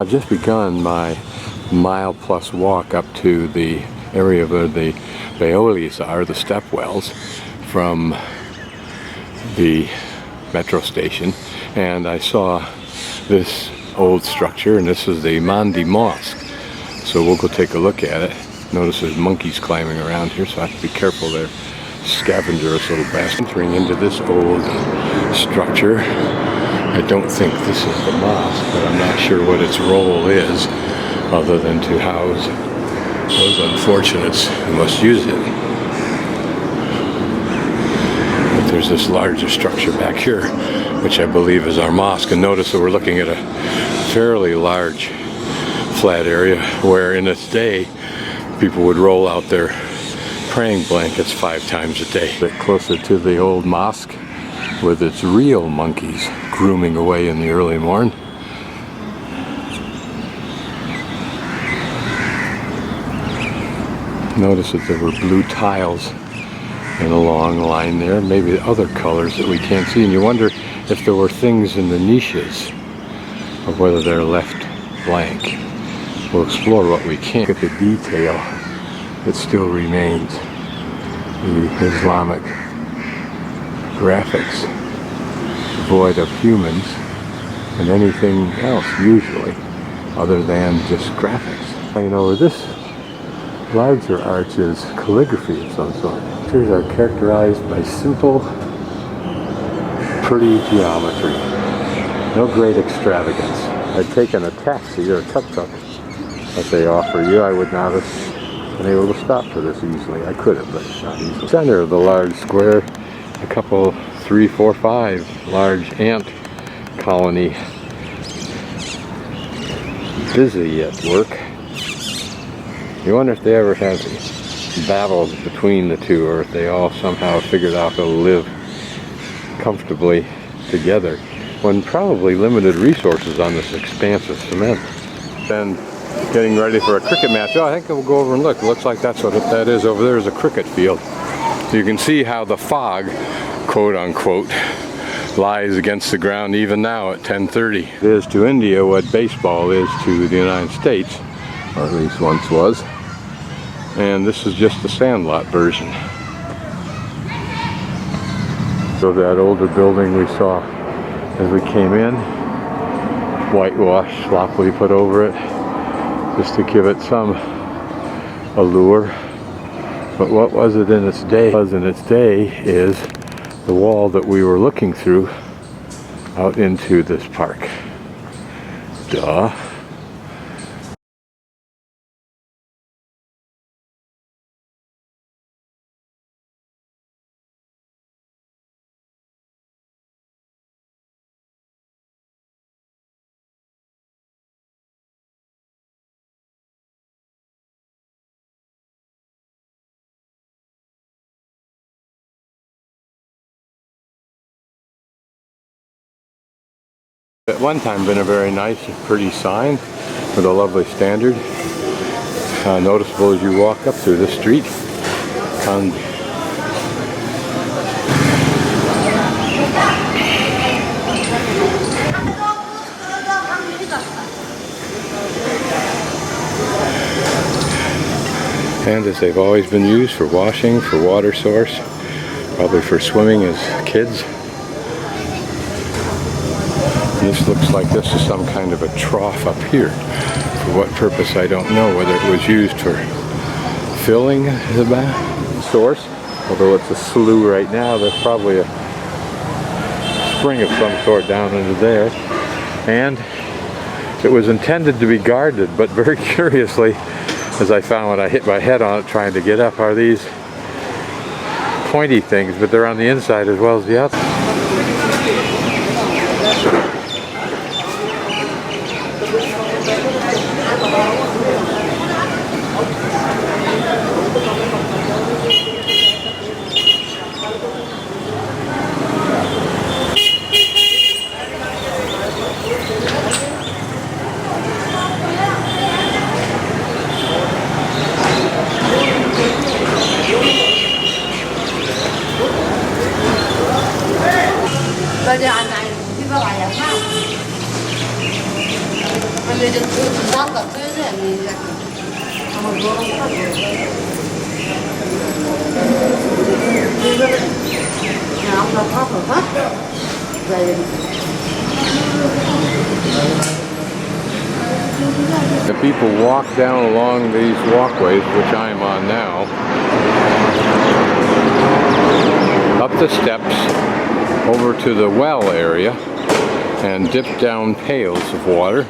I've just begun my mile-plus walk up to the area where the baolis are, the stepwells, from the metro station, and I saw this old structure, and this is the Mandi Mosque. So we'll go take a look at it. Notice there's monkeys climbing around here, so I have to be careful. They're scavengerous little bastards. Entering into this old structure. I don't think this is the mosque, but I'm not sure what its role is, other than to house those unfortunates who must use it. But there's this larger structure back here, which I believe is our mosque. And notice that we're looking at a fairly large flat area where in its day people would roll out their praying blankets 5 times a day. A bit closer to the old mosque with its real monkeys grooming away in the early morn. Notice that there were blue tiles in a long line there, maybe other colors that we can't see, and you wonder if there were things in the niches or whether they're left blank. We'll explore what we can. Look at the detail that still remains. The Islamic graphics, void of humans and anything else usually, other than just graphics. You know, this larger arch is calligraphy of some sort. Pictures are characterized by simple, pretty geometry. No great extravagance. I'd taken a taxi or a tuk-tuk that they offer you. I would not have been able to stop for this easily. I could have, but not easily. Center of the large square, a couple, 3, 4, 5 large ant colony busy at work. You wonder if they ever have battles between the two, or if they all somehow figured out how to live comfortably together when probably limited resources on this expanse of cement. And getting ready for a cricket match. Oh, I think we'll go over and look. It looks like that's what that is over there, is a cricket field. You can see how the fog, quote unquote, lies against the ground even now at 10:30. It is to India what baseball is to the United States, or at least once was. And this is just the sandlot version. So that older building we saw as we came in, whitewash sloppily put over it, just to give it some allure. But what was it in its day? What was in its day is the wall that we were looking through out into this park. Duh. At one time been a very nice, pretty sign with a lovely standard. Noticeable as you walk up through this street. And as they've always been used for washing, for water source, probably for swimming as kids. This looks like this is some kind of a trough up here. For what purpose, I don't know. Whether it was used for filling the bath source, although it's a slough right now, there's probably a spring of some sort down into there. And it was intended to be guarded, but very curiously, as I found when I hit my head on it trying to get up, are these pointy things, but they're on the inside as well as the outside. The people walk down along these walkways, which I'm on now, up the steps over to the well area and dip down pails of water,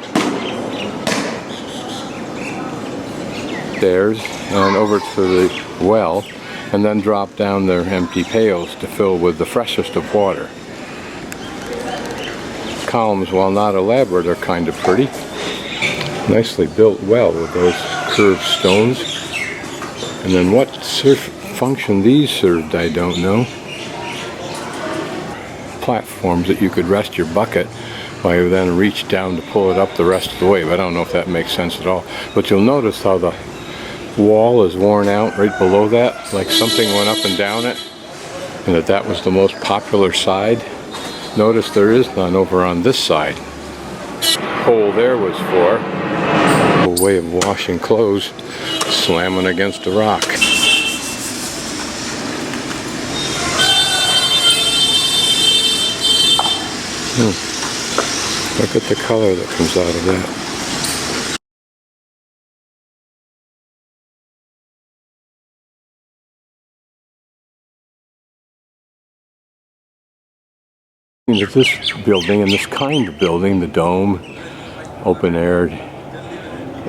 stairs, and over to the well, and then drop down their empty pails to fill with the freshest of water. Columns, while not elaborate, are kind of pretty. Nicely built well with those curved stones. And then what function these served, I don't know. Platforms that you could rest your bucket while you then reach down to pull it up the rest of the way. But I don't know if that makes sense at all. But you'll notice how the wall is worn out right below that, like something went up and down it, and that was the most popular side. Notice there is none over on this side. Hole there was for a way of washing clothes, slamming against a rock. Look at the color that comes out of that. This building, and this kind of building, the dome, open aired,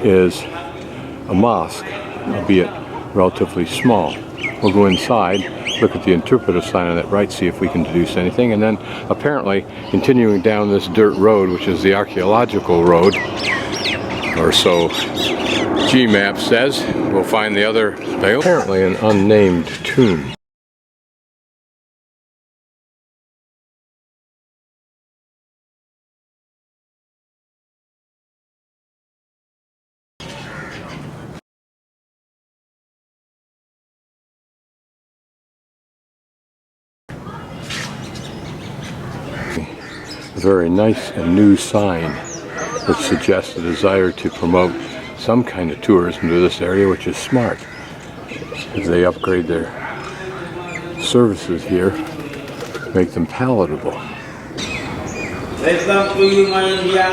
is a mosque, albeit relatively small. We'll go inside, look at the interpretive sign on that right, see if we can deduce anything, and then apparently continuing down this dirt road, which is the archaeological road, or so GMAP says, we'll find the other, apparently an unnamed tomb. A very nice and new sign which suggests a desire to promote some kind of tourism to this area, which is smart as they upgrade their services here, make them palatable. Welcome to you, my India.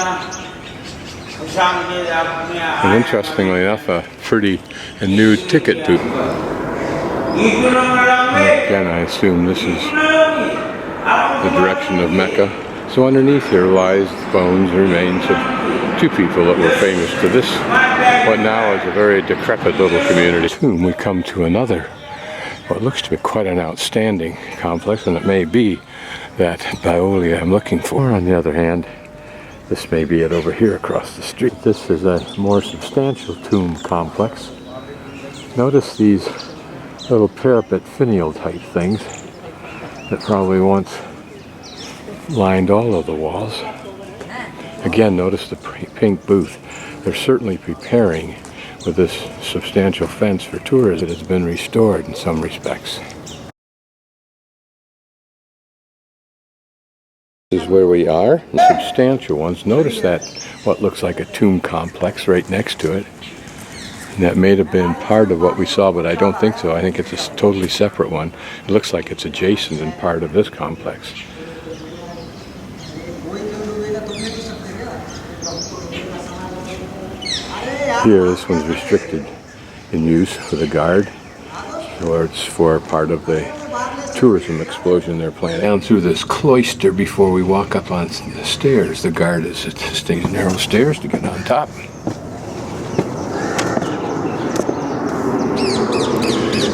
And interestingly enough, a pretty and new ticket booth. Again, I assume this is the direction of Mecca. So underneath here lies the bones and remains of two people that were famous to this, what now is a very decrepit little community. Soon we come to another, what looks to be quite an outstanding complex, and it may be that baoli I'm looking for. On the other hand, this may be it over here across the street. This is a more substantial tomb complex. Notice these little parapet finial type things that probably once lined all of the walls. Again, notice the pink booth. They're certainly preparing with this substantial fence for tourism that has been restored in some respects. This is where we are, substantial ones. Notice that what looks like a tomb complex right next to it. And that may have been part of what we saw, but I don't think so. I think it's a totally separate one. It looks like it's adjacent and part of this complex. Here, this one's restricted in use for the guard, or it's for part of the tourism explosion they're planning. Down through this cloister before we walk up on the stairs. The guard is at these narrow stairs to get on top.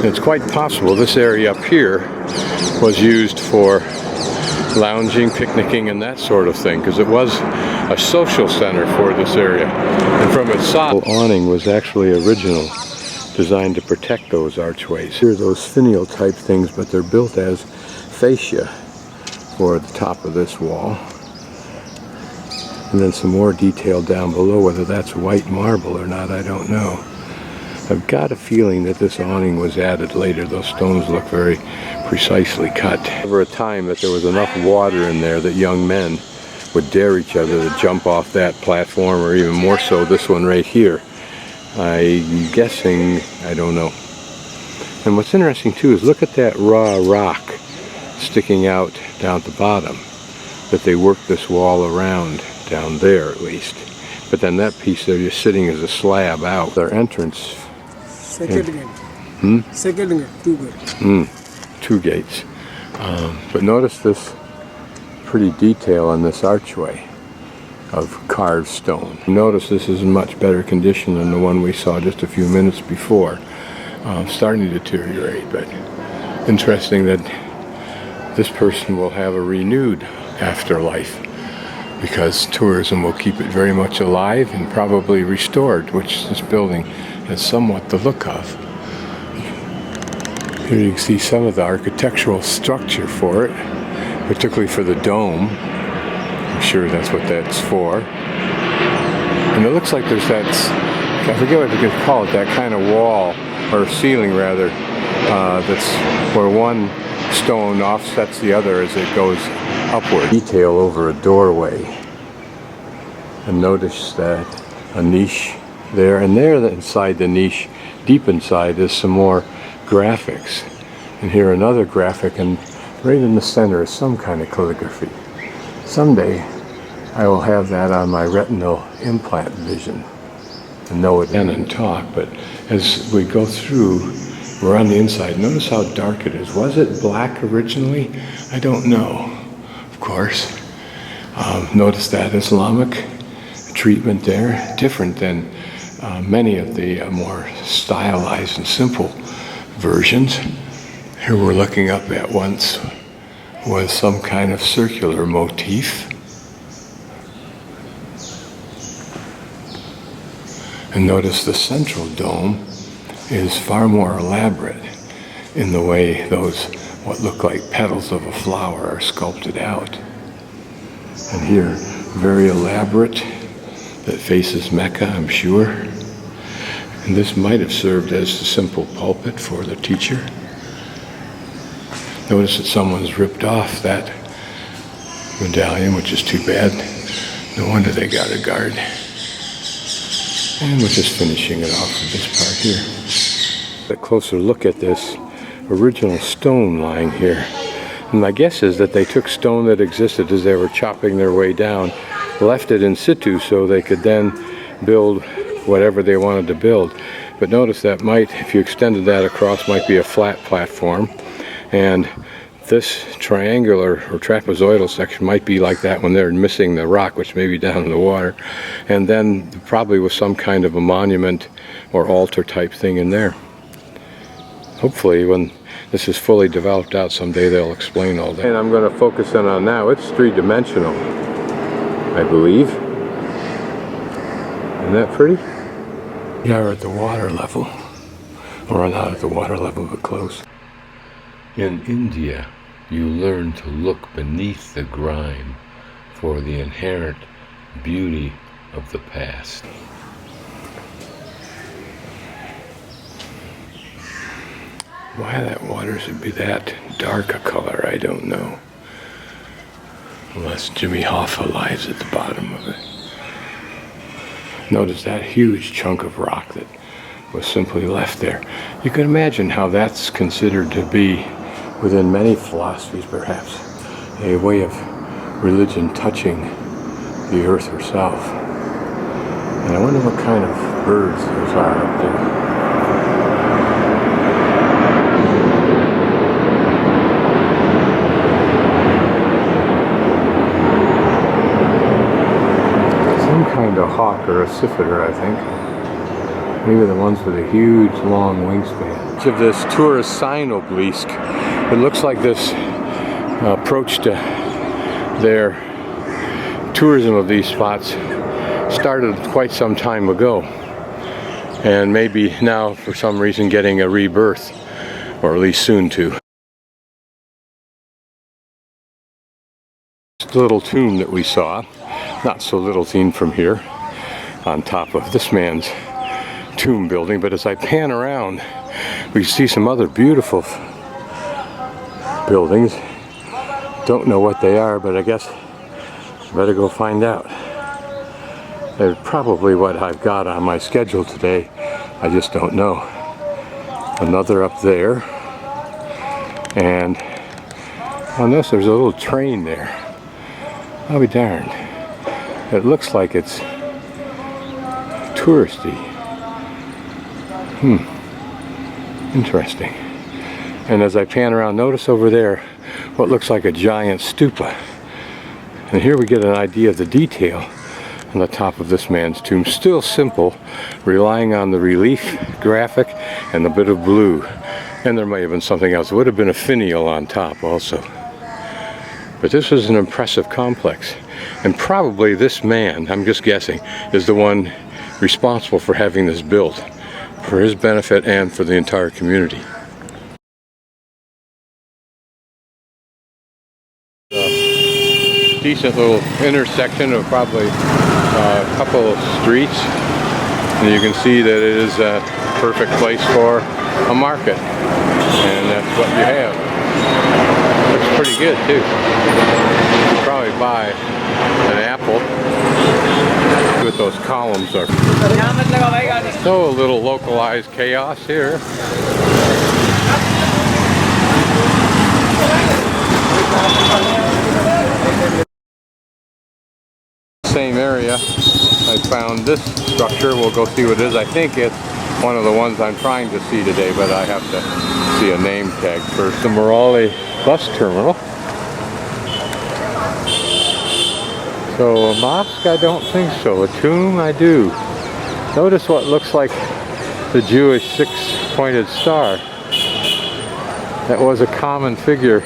It's quite possible this area up here was used for lounging, picnicking, and that sort of thing, because it was a social center for this area. And from its side, the awning was actually original, designed to protect those archways. Here are those finial type things, but they're built as fascia for the top of this wall. And then some more detail down below. Whether that's white marble or not, I don't know. I've got a feeling that this awning was added later. Those stones look very precisely cut. Over a time that there was enough water in there that young men would dare each other to jump off that platform, or even more so this one right here. I'm guessing, I don't know. And what's interesting too is look at that raw rock sticking out down at the bottom, that they worked this wall around down there at least. But then that piece there just sitting as a slab out. Their entrance. Second gate. Second gate, two gates. Two gates. But notice this pretty detail on this archway of carved stone. Notice this is in much better condition than the one we saw just a few minutes before. Starting to deteriorate, but interesting that this person will have a renewed afterlife, because tourism will keep it very much alive and probably restored, which this building has somewhat the look of. Here you can see some of the architectural structure for it, particularly for the dome. I'm sure that's what that's for. And it looks like there's that, I forget what you could call it, that kind of wall, or ceiling rather, that's where one stone offsets the other as it goes upward. Detail over a doorway. And notice that a niche there, and there inside the niche, deep inside, is some more graphics. And here another graphic, and right in the center is some kind of calligraphy. Someday I will have that on my retinal implant vision and know it and talk, but as we go through, we're on the inside. Notice how dark it is. Was it black originally? I don't know, of course. Notice that Islamic treatment there, different than many of the more stylized and simple versions. Here we're looking up at once was some kind of circular motif. And notice the central dome is far more elaborate in the way those what look like petals of a flower are sculpted out. And here, very elaborate, that faces Mecca, I'm sure. And this might have served as a simple pulpit for the teacher. Notice that someone's ripped off that medallion, which is too bad. No wonder they got a guard. And we're just finishing it off with this part here. A closer look at this original stone lying here. And my guess is that they took stone that existed as they were chopping their way down, left it in situ so they could then build whatever they wanted to build. But notice that might, if you extended that across, might be a flat platform. And this triangular or trapezoidal section might be like that when they're missing the rock, which may be down in the water. And then probably with some kind of a monument or altar type thing in there. Hopefully when this is fully developed out someday they'll explain all that. And I'm going to focus in on now, it's three-dimensional, I believe. Isn't that pretty? Yeah, we're at the water level. Or not at the water level, but close. In India, you learn to look beneath the grime for the inherent beauty of the past. Why that water should be that dark a color, I don't know. Unless Jimmy Hoffa lies at the bottom of it. Notice that huge chunk of rock that was simply left there. You can imagine how that's considered to be, within many philosophies perhaps, a way of religion touching the earth herself. And I wonder what kind of birds those are up there. Kind of hawk or a sifter, I think. Maybe the ones with a huge long wingspan. Of this tourist sign obelisk, it looks like this approach to their tourism of these spots started quite some time ago, and maybe now for some reason getting a rebirth, or at least soon to. This little tomb that we saw, not so little seen from here on top of this man's tomb building, but as I pan around we see some other beautiful buildings. Don't know what they are, but I guess Better go find out. That's probably what I've got on my schedule today. I just don't know. Another up there. And on this, there's a little train there. I'll be darned. It looks like it's touristy. Interesting. And as I pan around, notice over there what looks like a giant stupa. And here we get an idea of the detail on the top of this man's tomb. Still simple, relying on the relief graphic and a bit of blue. And there may have been something else. It would have been a finial on top also. But this was an impressive complex. And probably this man, I'm just guessing, is the one responsible for having this built for his benefit and for the entire community. Decent little intersection of probably a couple of streets, and you can see that it is a perfect place for a market, and that's what you have. Looks pretty good too. You could probably buy an apple. What those columns are. So a little localized chaos here. Same area, I found this structure. We'll go see what it is. I think it's one of the ones I'm trying to see today, but I have to see a name tag first. The Morale bus terminal. So a mosque, I don't think so. A tomb, I do. Notice what looks like the Jewish six-pointed star. That was a common figure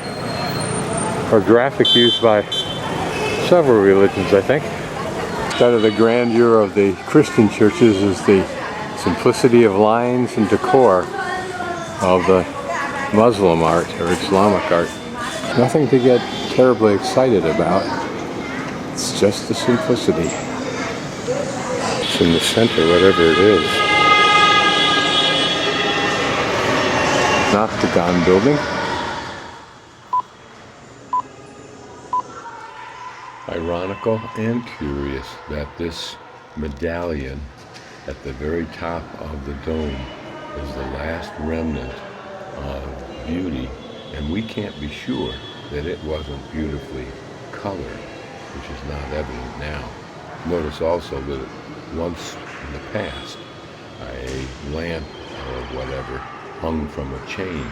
or graphic used by several religions, I think. Instead of the grandeur of the Christian churches is the simplicity of lines and decor of the Muslim art or Islamic art. Nothing to get terribly excited about. It's just the simplicity. It's in the center, whatever it is. Not the Gandhak building. Ironical and curious that this medallion at the very top of the dome is the last remnant of beauty, and we can't be sure that it wasn't beautifully colored, which is not evident now. Notice also that once in the past, a lamp or whatever hung from a chain